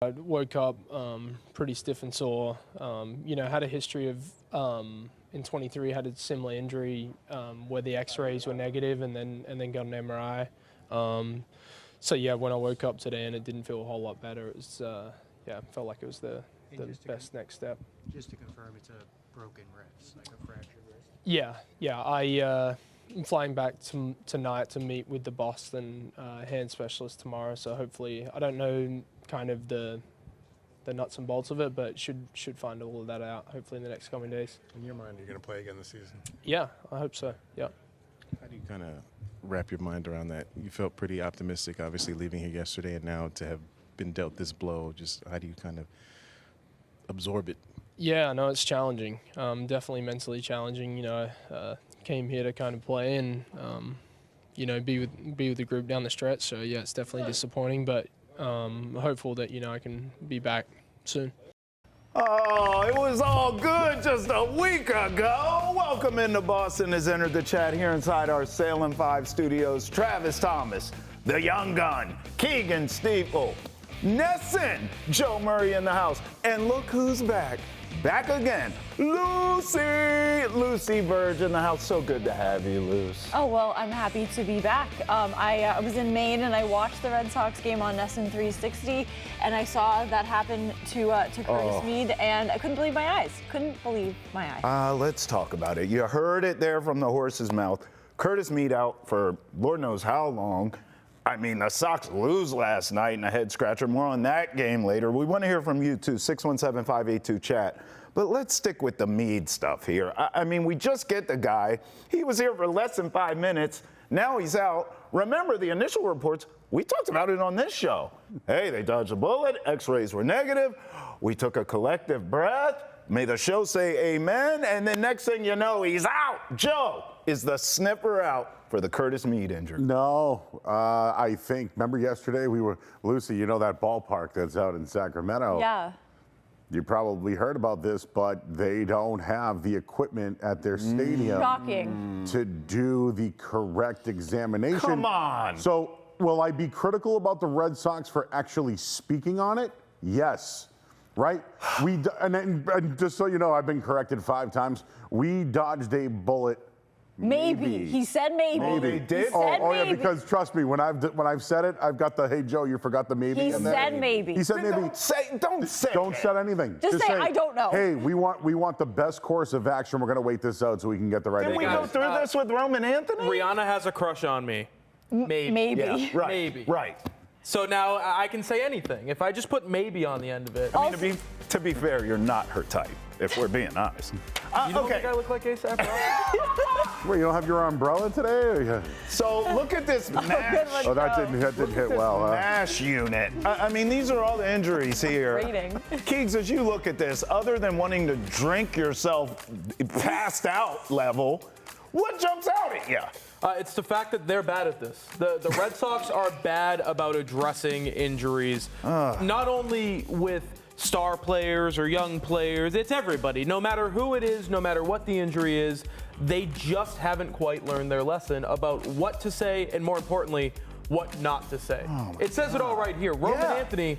I woke up pretty stiff and sore. Had a history of in 23 had a similar injury where the X-rays were negative, and then got an MRI. When I woke up today and it didn't feel a whole lot better, it was felt like it was the best next step. Just to confirm, it's a broken wrist, like a fractured wrist. Yeah. I'm flying back tonight to meet with the Boston hand specialist tomorrow. So hopefully, I don't know kind of the nuts and bolts of it, but should find all of that out hopefully in the next coming days. In your mind, you're going to play again this season? Yeah, I hope so. Yeah. How do you kind of wrap your mind around that? You felt pretty optimistic, obviously, leaving here yesterday, and now to have been dealt this blow, just how do you kind of absorb it? Yeah, no, it's challenging. Definitely mentally challenging. Came here to kind of play and be with the group down the stretch. So yeah, it's definitely disappointing, but hopeful that I can be back soon. Oh, it was all good just a week ago. Welcome into Boston has entered the chat here inside our Salem 5 studios. Travis Thomas, the young gun, Keagan Steeple, Nesson, Joe Murray in the house. And look who's back. Back again, Lucy Burge in the house. So good to have you, Luce. Oh, well, I'm happy to be back. I was in Maine and I watched the Red Sox game on Nesson 360, and I saw that happen to Curtis Mead, and I couldn't believe my eyes. Let's talk about it. You heard it there from the horse's mouth. Curtis Mead out for Lord knows how long. I mean, the Sox lose last night in a head scratcher. More on that game later. We want to hear from you, too, 617-582-CHAT. But let's stick with the Mead stuff here. I mean, we just get the guy. He was here for less than 5 minutes. Now he's out. Remember the initial reports? We talked about it on this show. Hey, they dodged a bullet. X-rays were negative. We took a collective breath. May the show say amen. And then next thing you know, he's out. Joe, is the sniffer out for the Curtis Mead injury? No, I think, remember yesterday Lucy, you know that ballpark that's out in Sacramento? Yeah. You probably heard about this, but they don't have the equipment at their stadium to do the correct examination. Come on. So will I be critical about the Red Sox for actually speaking on it? Yes. Right? And just so you know, I've been corrected 5 times. We dodged a bullet. Maybe. He said maybe. Maybe. Did? Yeah, because trust me, when I've said it, I've got the, hey, Joe, you forgot the maybe. He said maybe. He said maybe. Don't say anything. Just say, I don't know. Hey, we want the best course of action. We're going to wait this out so we can get the right answer. Did we go through this with Roman Anthony? Rihanna has a crush on me. Maybe. Yeah, right. Maybe. Right. So now I can say anything. If I just put maybe on the end of it. I mean, to be fair, you're not her type, if we're being honest. You don't think I look like ASAP? Wait, you don't have your umbrella today? So look at this MASH. Oh, that didn't hit well. MASH unit. I mean, these are all the injuries here. Keegs, as you look at this, other than wanting to drink yourself passed out level, what jumps out at you? It's the fact that they're bad at this. The Red Sox are bad about addressing injuries, not only with star players or young players. It's everybody. No matter who it is, no matter what the injury is, they just haven't quite learned their lesson about what to say and, more importantly, what not to say. It says it all right here. Roman Anthony,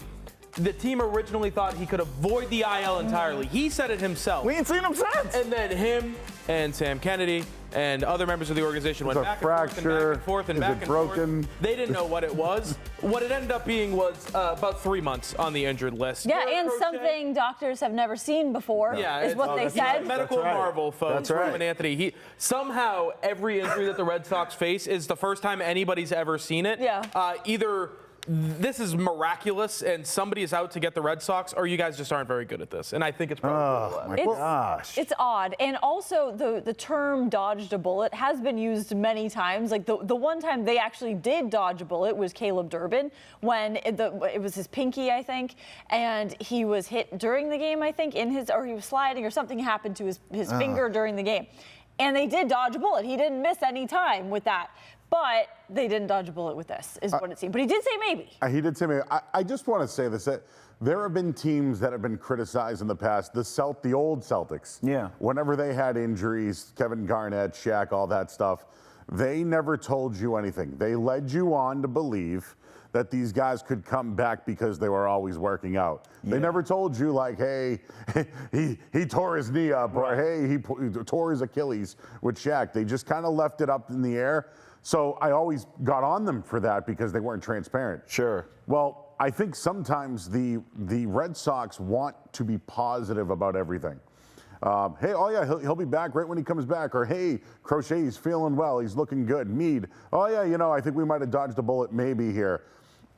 the team originally thought he could avoid the IL entirely. He said it himself. We ain't seen him since. And then him and Sam Kennedy and other members of the organization went back and forth and back and forth. They didn't know what it was. What it ended up being was about 3 months on the injured list. Yeah, and something doctors have never seen before is what they said. He's a medical marvel, folks. That's right. Roman Anthony. Somehow, every injury that the Red Sox face is the first time anybody's ever seen it. Yeah. Either this is miraculous and somebody is out to get the Red Sox, or you guys just aren't very good at this. And I think it's probably gosh. It's odd. And also the term dodged a bullet has been used many times. Like the one time they actually did dodge a bullet was Caleb Durbin when it was his pinky, I think, and he was hit during the game, I think, or he was sliding or something happened to his finger during the game. And they did dodge a bullet. He didn't miss any time with that. But they didn't dodge a bullet with this, is what it seemed. But he did say maybe. He did say maybe. I just want to say this. That there have been teams that have been criticized in the past. The old Celtics. Yeah. Whenever they had injuries, Kevin Garnett, Shaq, all that stuff, they never told you anything. They led you on to believe that these guys could come back because they were always working out. They never told you like, hey, he tore his knee up, or hey, he tore his Achilles with Shaq. They just kind of left it up in the air. So I always got on them for that because they weren't transparent. Sure. Well, I think sometimes the Red Sox want to be positive about everything. Hey, oh yeah, he'll be back right when he comes back. Or hey, Crochet, he's feeling well, he's looking good. Mead, oh yeah, you know, I think we might have dodged a bullet maybe here.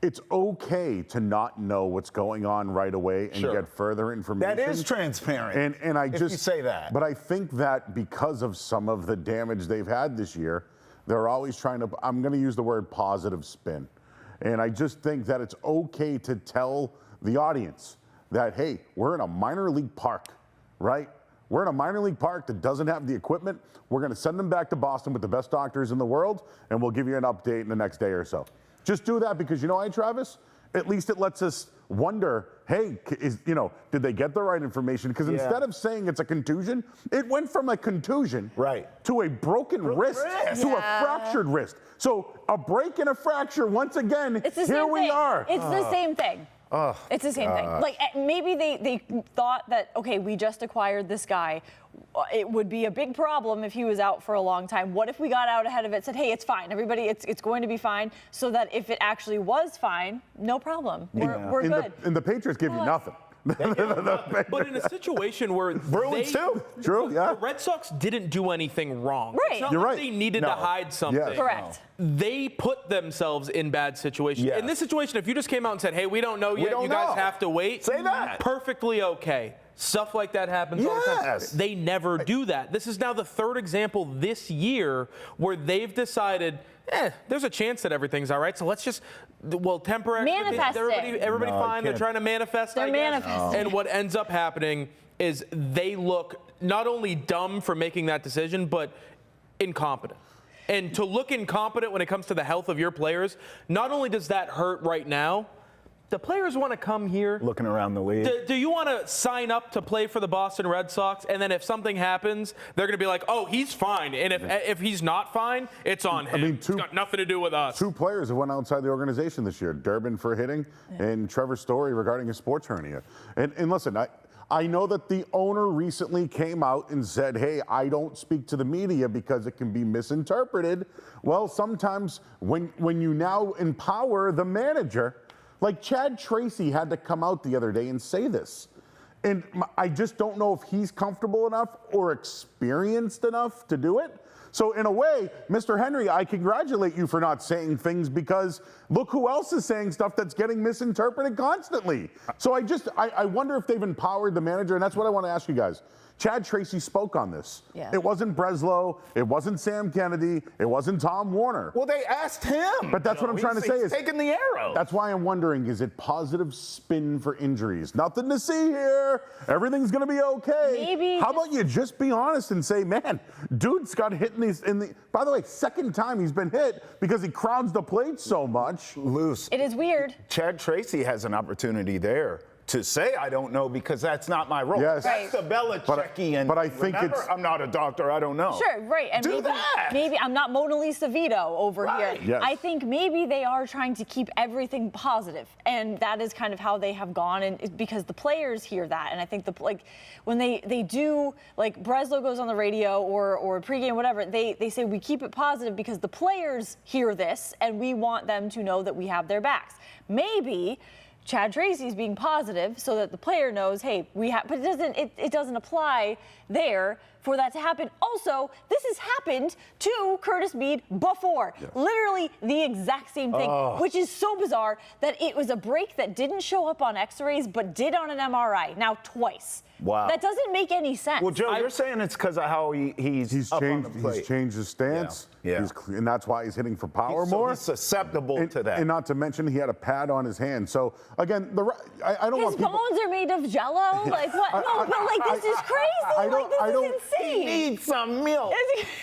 It's okay to not know what's going on right away and get further information. That is transparent. And I if just you say that. But I think that because of some of the damage they've had this year, they're always trying to, I'm going to use the word positive spin. And I just think that it's okay to tell the audience that, hey, we're in a minor league park, right? We're in a minor league park that doesn't have the equipment. We're going to send them back to Boston with the best doctors in the world, and we'll give you an update in the next day or so. Just do that because, you know why, Travis? At least it lets us wonder, hey, did they get the right information? Because instead of saying it's a contusion, it went from a contusion to a broken wrist to a fractured wrist. So a break and a fracture, once again, here we are. It's the same thing. It's the same thing. Like maybe they thought that, okay, we just acquired this guy. It would be a big problem if he was out for a long time. What if we got out ahead of it, said, hey, it's fine. Everybody, it's going to be fine. So that if it actually was fine, no problem. We're good. And the Patriots give you nothing. But in a situation where Bruins too. True, yeah. The Red Sox didn't do anything wrong. Right. It's not You're like right. they needed to hide something. Yes. Correct. They put themselves in bad situations. Yes. In this situation, if you just came out and said, hey, we don't know yet, don't you guys know. have to wait. Say that. Perfectly okay. Stuff like that happens all the time. Yes. They never do that. This is now the third example this year where they've decided, there's a chance that everything's all right, so let's just, temper Manifest everybody, it. everybody No, fine. They're can't. trying to manifest. They're I guess. manifesting. And what ends up happening is they look not only dumb for making that decision, but incompetent. And to look incompetent when it comes to the health of your players, not only does that hurt right now, the players want to come here. Looking around the league. Do you want to sign up to play for the Boston Red Sox, and then if something happens, they're going to be like, oh, he's fine. And if he's not fine, it's on him. It's got nothing to do with us. 2 players have went outside the organization this year. Durbin for hitting and Trevor Story regarding his sports hernia. And listen, I know that the owner recently came out and said, hey, I don't speak to the media because it can be misinterpreted. Well, sometimes when you now empower the manager, like Chad Tracy had to come out the other day and say this. And I just don't know if he's comfortable enough or experienced enough to do it. So in a way, Mr. Henry, I congratulate you for not saying things because look who else is saying stuff that's getting misinterpreted constantly. So I wonder if they've empowered the manager, and that's what I want to ask you guys. Chad Tracy spoke on this. Yeah. It wasn't Breslow. It wasn't Sam Kennedy. It wasn't Tom Warner. Well, they asked him. But that's what I'm trying to say is taking the arrow. That's why I'm wondering, is it positive spin for injuries? Nothing to see here. Everything's going to be okay. Maybe How about you just be honest and say, man, dude's got hit in the, by the way, second time he's been hit because he crowds the plate so much. Loose. It is weird. Chad Tracy has an opportunity there to say I don't know because that's not my role. Yes. That's the Belichickian. But I think remember, it's- I'm not a doctor. I don't know. Sure, right. And Do that. maybe I'm not Mona Lisa Vito over Right. here. Yes. I think maybe they are trying to keep everything positive, and that is kind of how they have gone. And it's because the players hear that, and I think when they do, like Breslow goes on the radio or pregame, whatever, they say we keep it positive because the players hear this, and we want them to know that we have their backs. Maybe Chad Tracy's being positive so that the player knows, hey, we have, but it doesn't apply there for that to happen. Also, this has happened to Curtis Mead before. Yes. Literally the exact same thing, which is so bizarre that it was a break that didn't show up on x-rays but did on an MRI, now twice. Wow. That doesn't make any sense. Well, Joe, you're saying it's because of how he's up on the plate. He's changed his stance. Yeah. And that's why he's hitting for power So more. he's susceptible to that. And not to mention he had a pad on his hand. So again, I don't His want people. bones are made of jello. Like what? No, but like this is crazy. This is insane. Need some milk.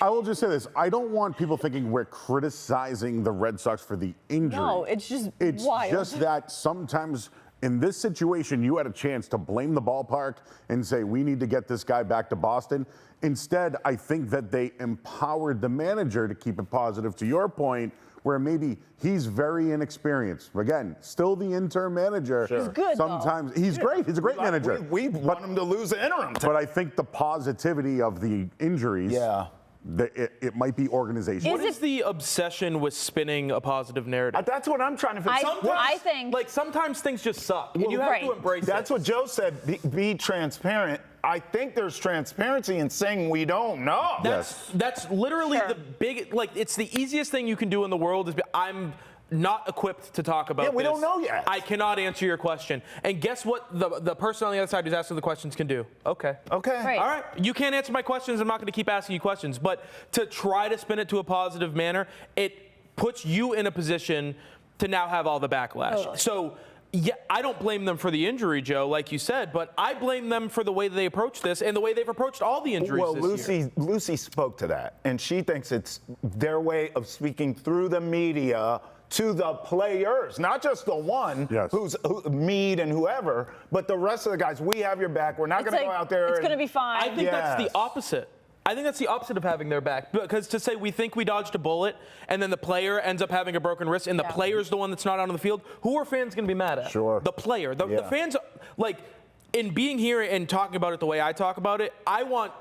I will just say this. I don't want people thinking we're criticizing the Red Sox for the injury. No, it's just It's wild. just that sometimes In this situation, you had a chance to blame the ballpark and say, we need to get this guy back to Boston. Instead, I think that they empowered the manager to keep it positive, to your point, where maybe he's very inexperienced. Again, still the interim manager. He's good, Sometimes he's great. He's a great manager. We want him to lose the interim. But I think the positivity of the injuries, it might be organization. What is the obsession with spinning a positive narrative? That's what I'm trying to figure out. I think. Like, sometimes things just suck, and you have to embrace it. That's what Joe said, be transparent. I think there's transparency in saying we don't know. That's literally the big, like, it's the easiest thing you can do in the world is I'm not equipped to talk about this. Yeah, we don't know yet. I cannot answer your question. And guess what the person on the other side who's asking the questions can do? Okay. Okay. All right. You can't answer my questions. I'm not going to keep asking you questions. But to try to spin it to a positive manner, it puts you in a position to now have all the backlash. Totally. So, yeah, I don't blame them for the injury, Joe, like you said, but I blame them for the way that they approach this and the way they've approached all the injuries this year. Lucy spoke to that, and she thinks it's their way of speaking through the media to the players, not just the one who's Mead and whoever, but the rest of the guys. We have your back. We're not going to go out there. It's going to be fine. I think that's the opposite. I think that's the opposite of having their back. Because to say we think we dodged a bullet and then the player ends up having a broken wrist and the player's the one that's not out on the field, who are fans going to be mad at? Sure. The player. The fans, like, in being here and talking about it the way I talk about it, I want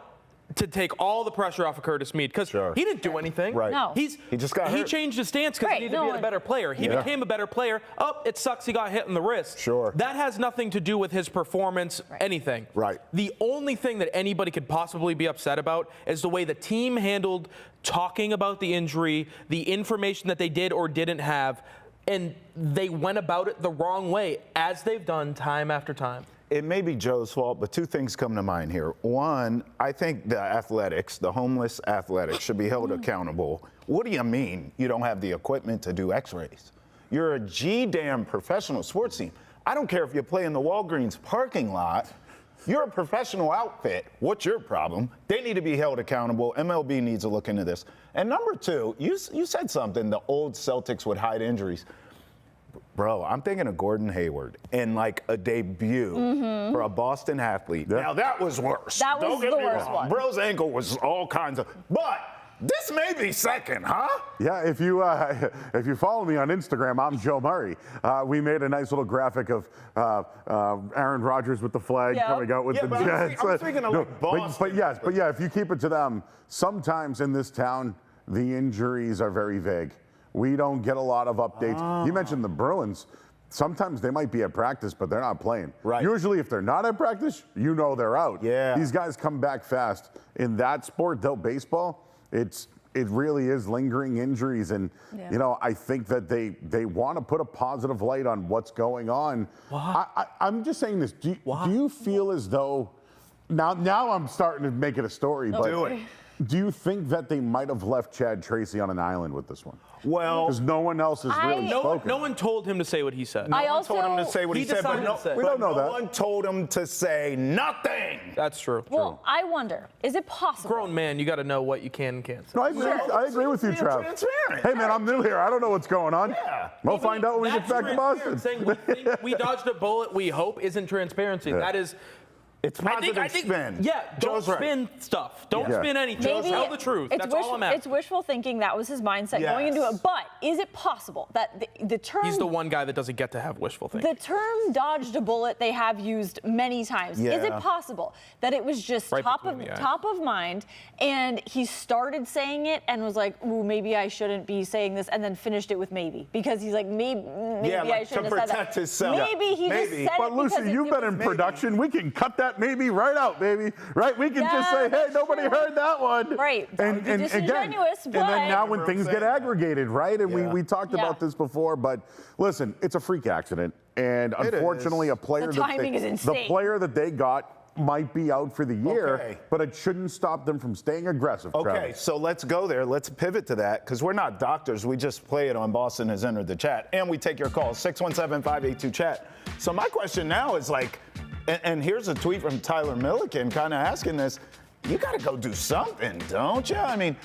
to take all the pressure off of Curtis Mead because he didn't do anything. Right. No. He just got hurt. He changed his stance because he needed to be a better player. He became a better player. Oh, it sucks he got hit in the wrist. Sure. That has nothing to do with his performance, anything. Right. The only thing that anybody could possibly be upset about is the way the team handled talking about the injury, the information that they did or didn't have, and they went about it the wrong way, as they've done time after time. It may be Joe's fault, but two things come to mind here. One, I think the athletics, the homeless athletics, should be held accountable. What do you mean you don't have the equipment to do x-rays? You're a G-damn professional sports team. I don't care if you play in the Walgreens parking lot. You're a professional outfit. What's your problem? They need to be held accountable. MLB needs to look into this. And number two, you said something, the old Celtics would hide injuries. Bro, I'm thinking of Gordon Hayward in like a debut for a Boston athlete. Now that was worse. That was the worst one. Bro's ankle was all kinds of, but this may be second, huh? Yeah, if you follow me on Instagram, I'm Joe Murray. We made a nice little graphic of Aaron Rodgers with the flag coming out with the Jets. I'm thinking of like Boston. But if you keep it to them, sometimes in this town, the injuries are very vague. We don't get a lot of updates. You mentioned the Bruins. Sometimes they might be at practice, but they're not playing. Right. Usually, if they're not at practice, you know they're out. Yeah. These guys come back fast. In that sport, though, baseball, it really is lingering injuries. And, you know, I think that they want to put a positive light on what's going on. I'm just saying this. Do you feel as though, now I'm starting to make it a story, but do you think that they might have left Chad Tracy on an island with this one? Well, because no one else has really spoken. No one told him to say what he said. No one told him to say what he said, but decided we don't know that. No one told him to say nothing. That's true. Well, I wonder, is it possible? Grown man, you got to know what you can and can't say. No, I agree with you, Trav. Transparent. Hey, man, I'm new here. I don't know what's going on. Yeah. We'll find out when we get back to Boston. Saying we think we dodged a bullet, we hope, isn't transparency. That is. It's positive spin. Yeah, don't Joe's right. spin stuff. Don't spin anything. Maybe Tell the truth. That's all I'm asking. It's wishful thinking. That was his mindset going into it. But is it possible that the term... He's the one guy that doesn't get to have wishful thinking. The term dodged a bullet they have used many times. Yeah. Is it possible that it was just top of mind and he started saying it and was like, ooh, maybe I shouldn't be saying this, and then finished it with maybe? Because he's like, maybe I shouldn't have said that. To protect himself. Maybe he just said But it Lucy, because you've been in production. We can cut that maybe right out, baby. Right? We can just say, hey, nobody heard that one. Right. And Disingenuous, and then now when Remember things saying get that. aggregated, right? And we talked about this before, but listen, it's a freak accident. And unfortunately, a player The timing is insane. The player that they got might be out for the year, Okay. but it shouldn't stop them from staying aggressive. Okay, Travis. so let's go there. Let's pivot to that because we're not doctors. We just play it on Boston Has Entered the Chat. And we take your calls, 617-582-CHAT. So my question now is like, and here's a tweet from Tyler Milliken kind of asking this, you got to go do something, don't you? I mean,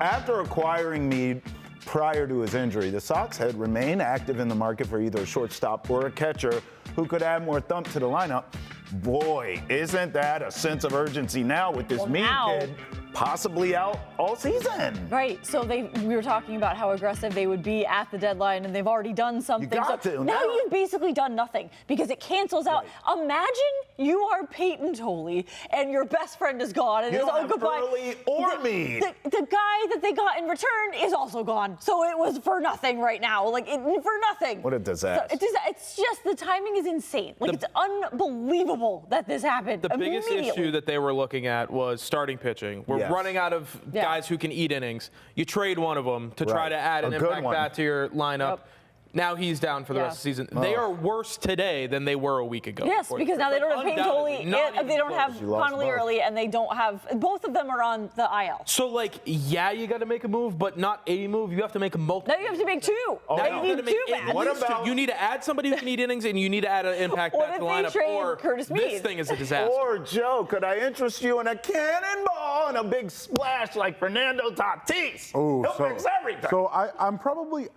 after acquiring Mead, prior to his injury, the Sox had remained active in the market for either a shortstop or a catcher who could add more thump to the lineup. Boy, isn't that a sense of urgency now with this Mead kid possibly out all season. Right. So we were talking about how aggressive they would be at the deadline, and they've already done something. You got to. Now you've basically done nothing because it cancels out. Right. Imagine you are Peyton Tolley and your best friend is gone, and You it's don't have goodbye. Curly or Mead. The guy that they got in return is also gone, so it was for nothing right now. For nothing. What a disaster. So it's just the timing is insane. It's unbelievable that this happened. The biggest issue that they were looking at was starting pitching. We're running out of guys who can eat innings. You trade one of them to try to add an impact bat to your lineup. Yep. Now he's down for the rest of the season. They are worse today than they were a week ago. Yes, because now they don't have Peyton Tolley, they don't have Connolly early, and they don't have, both of them are on the IL. So, you got to make a move, but not a move. You have to make multiple. Now you have to make two. Now you need two bats. What about you need to add somebody who can eat innings, and you need to add an impact back to the lineup. Or Curtis Mead. This thing is a disaster. Or Joe, could I interest you in a cannonball and a big splash like Fernando Tatis? Oh, He'll fix everything. So I'm probably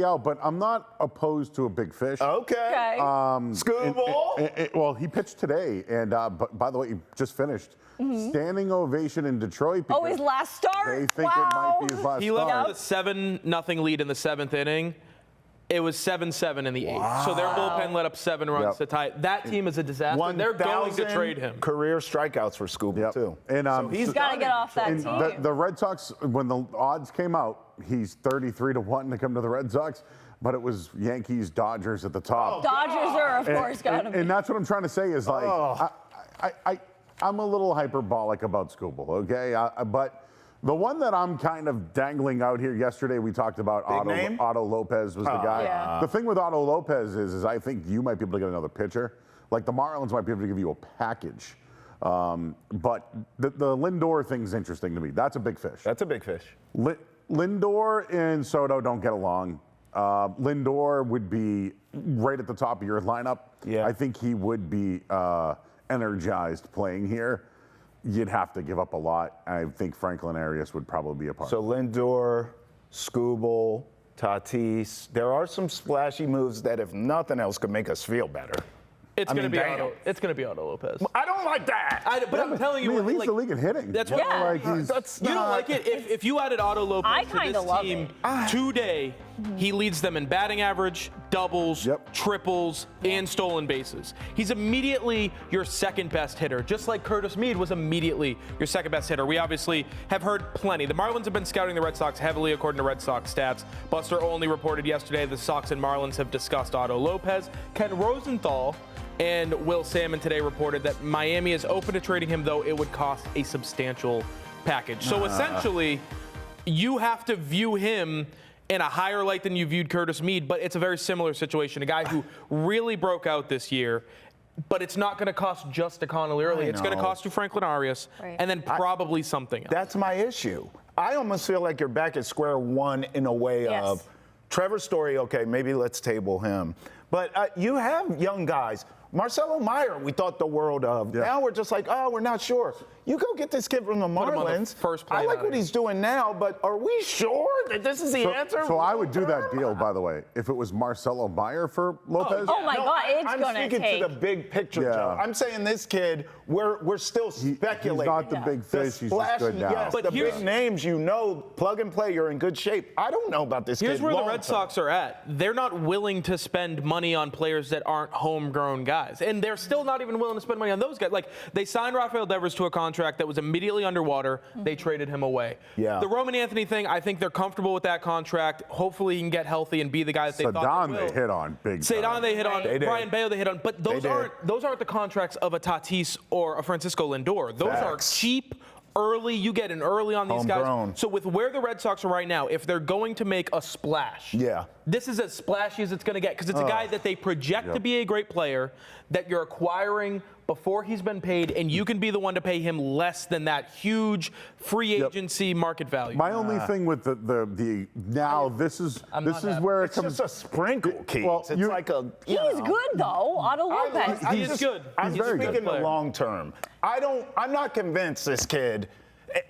out, but I'm not opposed to a big fish. Okay. Scooble. Well, he pitched today, and but by the way, he just finished. Standing ovation in Detroit. Oh, his last start? They think it might be his last He start. left with a 7-0 lead in the 7th inning. It was 7-7 in the 8th. So their bullpen let up 7 runs to tie it. That team is a disaster. They're going to trade him. Career strikeouts for Scooble, too. And so he's got to get off that team. The Red Sox, when the odds came out, he's 33-1 to come to the Red Sox. But it was Yankees, Dodgers at the top. Dodgers are, of course, got to be. And that's what I'm trying to say is I'm a little hyperbolic about Scooble, okay? But the one that I'm kind of dangling out here, yesterday we talked about Otto Lopez was the guy. Yeah. The thing with Otto Lopez is I think you might be able to get another pitcher. Like the Marlins might be able to give you a package. But the Lindor thing's interesting to me. That's a big fish. That's a big fish. Lindor and Soto don't get along. Lindor would be right at the top of your lineup. Yeah. I think he would be energized playing here. You'd have to give up a lot. I think Franklin Arias would probably be a part. So Lindor, Scooble, Tatis. There are some splashy moves that, if nothing else, could make us feel better. It's going to be Otto Lopez. I don't like that. But I'm telling you, he leads the league in hitting. That's you what. know, like he's, You don't like it if you added Otto Lopez to this team today. He leads them in batting average, doubles, triples, and stolen bases. He's immediately your second best hitter, just like Curtis Mead was immediately your second best hitter. We obviously have heard plenty. The Marlins have been scouting the Red Sox heavily, according to Red Sox stats. Buster Olney reported yesterday the Sox and Marlins have discussed Otto Lopez. Ken Rosenthal and Will Salmon today reported that Miami is open to trading him, though it would cost a substantial package. So essentially, you have to view him in a higher light than you viewed Curtis Mead, but it's a very similar situation. A guy who really broke out this year, but it's not going to cost just a Connolly early. It's going to cost you Franklin Arias, and then probably something else. That's my issue. I almost feel like you're back at square one in a way of Trevor Story, okay, maybe let's table him. But you have young guys. Marcelo Meyer, we thought the world of. Now we're just like, oh, we're not sure. You go get this kid from the Marlins. I like what he's doing now, but are we sure that this is the answer? So I would do that deal, by the way, if it was Marcelo Meyer for Lopez. Oh my God, it's going to take. I'm speaking to the big picture, Joe. I'm saying this kid, we're still speculating. He's not the big fish. He's just good now. Yes, but the big names, plug and play, you're in good shape. I don't know about this kid. Here's where the Red Sox are at. They're not willing to spend money on players that aren't homegrown guys. And they're still not even willing to spend money on those guys. Like, they signed Rafael Devers to a contract that was immediately underwater. They traded him away. The Roman Anthony thing, I think they're comfortable with that contract. Hopefully he can get healthy and be the guy that they thought he will. They hit on big time. Cedon they hit on. Brian Bayo they hit on. But those aren't the contracts of a Tatis or a Francisco Lindor. Those are cheap, early. You get in early on these guys. So with where the Red Sox are right now, if they're going to make a splash, this is as splashy as it's going to get, because it's a guy that they project to be a great player that you're acquiring before he's been paid, and you can be the one to pay him less than that huge free agency market value. My only thing with the now this is where it comes. It's just a sprinkle, Keith. Well, it's like a. He's good though, Otto Lopez. He's good. I'm He's speaking good the long term. I'm not convinced this kid.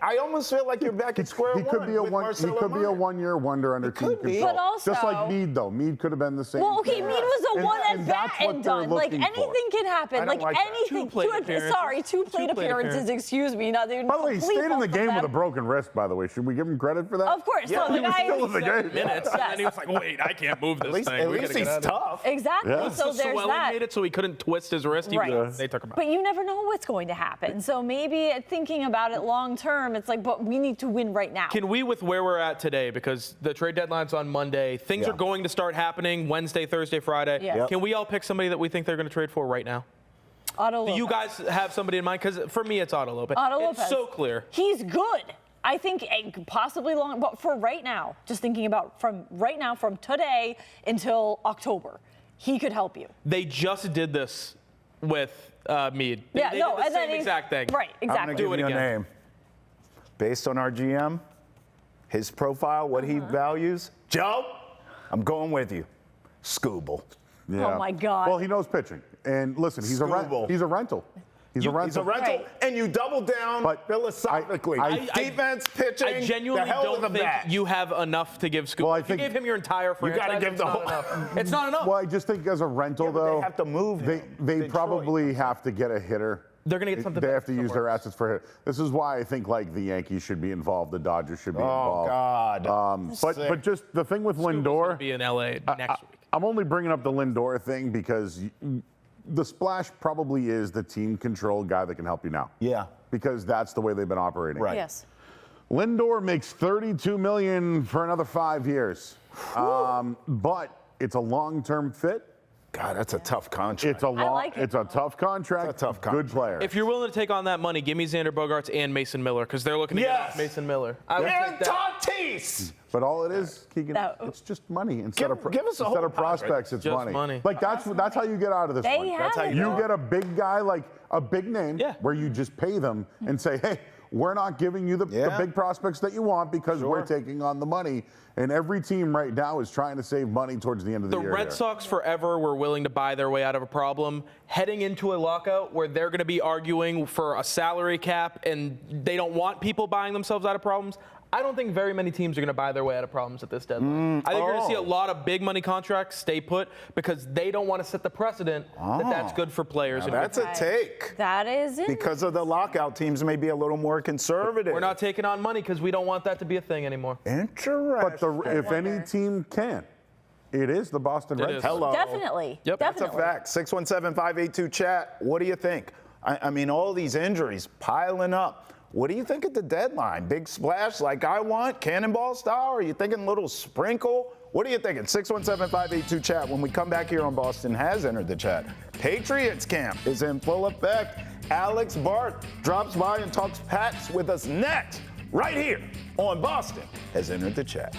I almost feel like you're back at square He could be a with one. He Marcelo could be a Mead. one-year wonder under team could be. control. But also- just like Mead, though. Mead could have been the same. Well, okay, thing. Mead was a And- one at and bat that's what and they're done. Like looking for. anything can happen. I don't like that. anything. Two plate appearances. Sorry, two plate Two plate appearances. appearances. Excuse me. Not By the way, he stayed in the game with a broken wrist. By the way, should we give him credit for that? Of course. Yeah, no, the he was guy. still in the game. Minutes. Yes. And he was like, wait, I can't move this thing. At We least gotta he's get out of tough. Exactly. Yeah. So The there's swelling that. made it so he couldn't twist his wrist. Right. They took him out. But you never know what's going to happen. So maybe thinking about it long term, it's like, but we need to win right now. Can we, with where we're at today, because the trade deadline's on Monday, things Yeah. are going to start happening Wednesday, Thursday, Friday. Yeah. Yep. Can we all pick somebody that we think they're going to trade for right now? Otto Do you Lopez. guys have somebody in mind? Because for me, it's Otto Lopez. Otto It's Lopez. so clear. He's good. I think possibly long, but for right now, just thinking about from right now, from today until October, he could help you. They just did this with Mead. They Yeah, did no, the and then same he's- exact thing. Right, I'm exactly. going to give Do it you a again. name. Based on our GM, his profile, what he values, Joe, I'm going with you. Scooble. Oh my God. Well, he knows pitching. And listen, he's a Scooble. he's a rental. He's a rental. He's a rental, Right. and you double down But philosophically. I- Defense, pitching, I genuinely the hell don't with the think bat. you have enough to give Scoop. Well, I If you think- gave him your entire franchise. gotta give it's the not whole- enough. It's not enough. Well, I just think as a rental, Yeah, but they though, have to move they him. they Detroit. probably have to get a hitter. They're gonna get something They better have to use their somewhere. assets for a hit. This is why I think like the Yankees should be involved, the Dodgers should be Oh, involved. God. But just the thing with Scoop is gonna Lindor, be in LA next week. I'm only bringing up the Lindor thing because the splash probably is the team control guy that can help you now. Yeah. Because that's the way they've been operating. Right. Yes. Lindor makes $32 million for another 5 years, but it's a long-term fit. God, that's a tough contract. It's a long. like it. It's a tough contract. It's a tough Good contract. player. If you're willing to take on that money, give me Xander Bogaerts and Mason Miller because they're looking to get Yes. off Mason Miller. I would and take that. Tatis. But all it is, Keegan, No. it's just money instead of give us a whole prospects. It's Just money. money. Like that's how you get out of this They one. have That's how it. you You get a big guy like a big name, Yeah. where you just pay them and say, hey, we're not giving you the Yeah. big prospects that you want because we're Sure. taking on the money. And every team right now is trying to save money towards the end of the The year. Red here. Sox forever were willing to buy their way out of a problem. Heading into a lockout where they're going to be arguing for a salary cap and they don't want people buying themselves out of problems, I don't think very many teams are going to buy their way out of problems at this deadline. I think you're going to see a lot of big money contracts stay put because they don't want to set the precedent that that's good for players. Now and that's a take. That is it. Because of the lockout, teams may be a little more conservative. we're not taking on money because we don't want that to be a thing anymore. Interesting. But if any team can, it is the Boston It Red is. Sox. Hello. Definitely. Yep. That's a Definitely. fact. 617-582-CHAT. What do you think? I mean, all these injuries piling up. What do you think at the deadline? Big splash like I want, cannonball style? Or are you thinking a little sprinkle? What are you thinking? 617-582-CHAT. When we come back here on Boston Has Entered the Chat. Patriots camp is in full effect. Alex Bart drops by and talks Pats with us next, right here on Boston Has Entered the Chat.